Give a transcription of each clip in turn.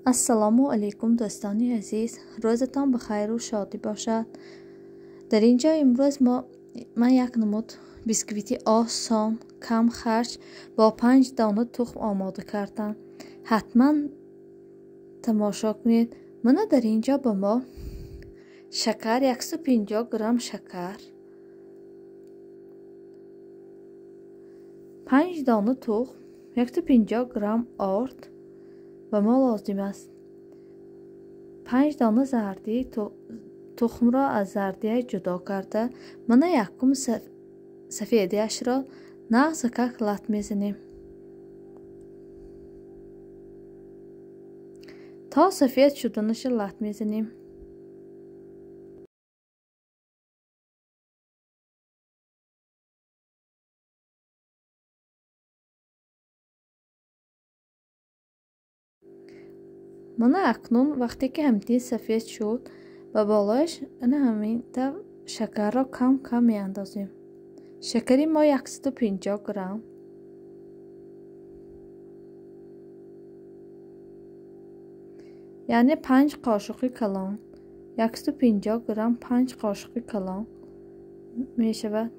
السلام علیکم دوستان عزیز، روزتان بخیر و شادی باشد. در اینجا امروز من یک نمود بیسکویتی آسان کم خرج با 5 دانه تخم آماده کردم. حتما تماشا کنید. من در اینجا با ما شکر 150 گرم شکر، 5 دانه تخم، 150 گرم آرد و ما لازم است. 5 دانه زردی تخم را از زردی جدا کرده من یکم سفیدیش را نغز کک لط میزنیم تا سفید شدنش لط میزنیم. من اکنون وقتی که همین سفید شد و بالایش همین تا شکر را کم کم می اندازیم. شکری ما 150 گرم، یعنی 5 قاشق کلان، 150 گرم 5 قاشق کلان می شود.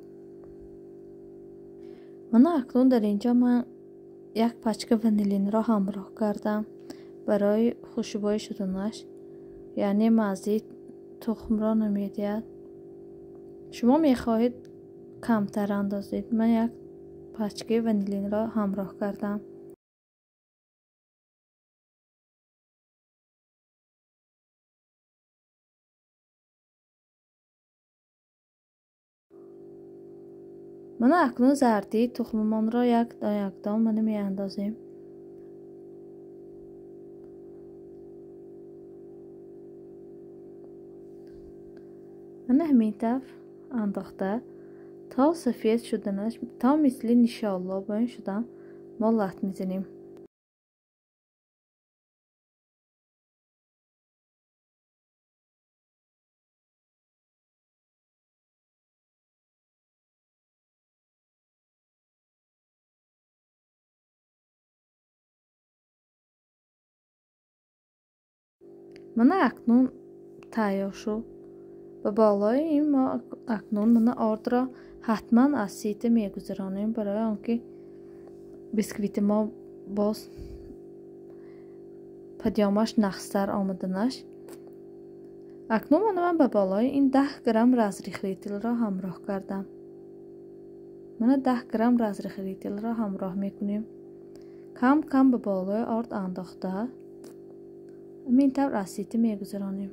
من اکنون در اینجا من یک پاچک ونیلین را همراه کردم برای خوشبوی شدنش، یعنی مزه تخم را نمیدهد. شما میخواهید کمتر اندازید. من یک پاچک ونیلین را همراه کردم. من اکنون زردی تخممان را یک دام من می اندازیم. من همین طرف انداخته تا سفید شدنش، تا مثل انشالله باین شدن ما لط میزنیم. من اکنون تیار شد و بالای این ما اکنون من آرد را حتما از سیت میگذرانیم برای آنکه بیسکویت ما باز پدیامش نخستر آمدنش. اکنون من به بالای این 10 گرم رزریخ ریتل را همراه کردم. من 10 گرم رزریخ ریتل را همراه میکنیم. کم کم به بالای آرد انداخته این طور از سیت میگذرانیم.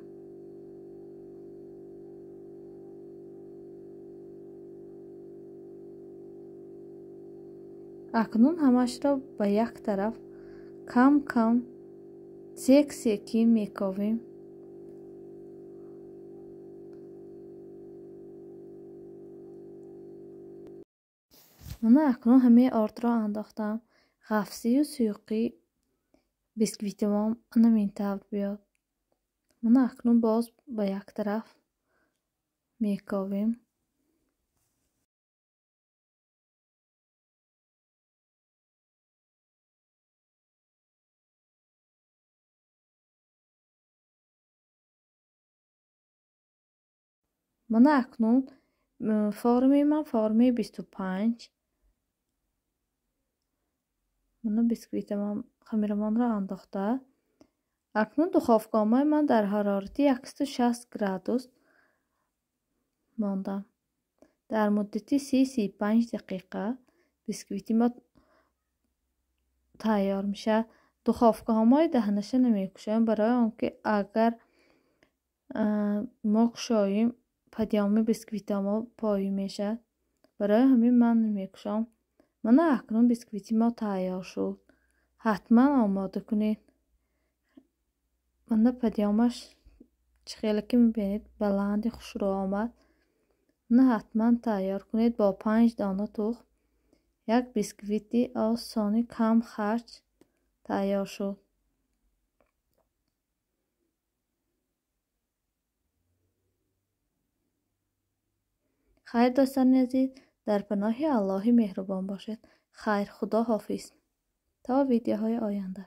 اکنون همش را به یک طرف کم کم سیکی میکاویم. من اکنون همه آرد را انداختم. غفصی و سیوقی بیسکویت ما همین طور بیاد. من اکنون باز به یک طرف میکاویم. من اکنون فرمی 25 من بیسکویت خمیرمان را انداخته. اکنون دخافگامای من در حرارتی 160 گرادوس ماندم. در مدتی 30-35 دقیقه بیسکویتی ما تیار میشه. دخافگامای دهنشه نمیکشم برای آنکه اگر ما کشاییم پدیام بیسکویت ما پایی میشه. برای همین من نمیکشم. من اکنون بیسکویتی ما تیار شد. حتما آماده کنید. من پدیامش خیلی که میبینید بلند خوش رو آمد. نه حتما تیار کنید. با 5 دانه تخم یک بیسکویتی آسانی کم خرج تیار شد. خیر دوستان عزیز، در پناه الله مهربان باشید. خیر، خدا حافظ تا ویدیوهای آینده.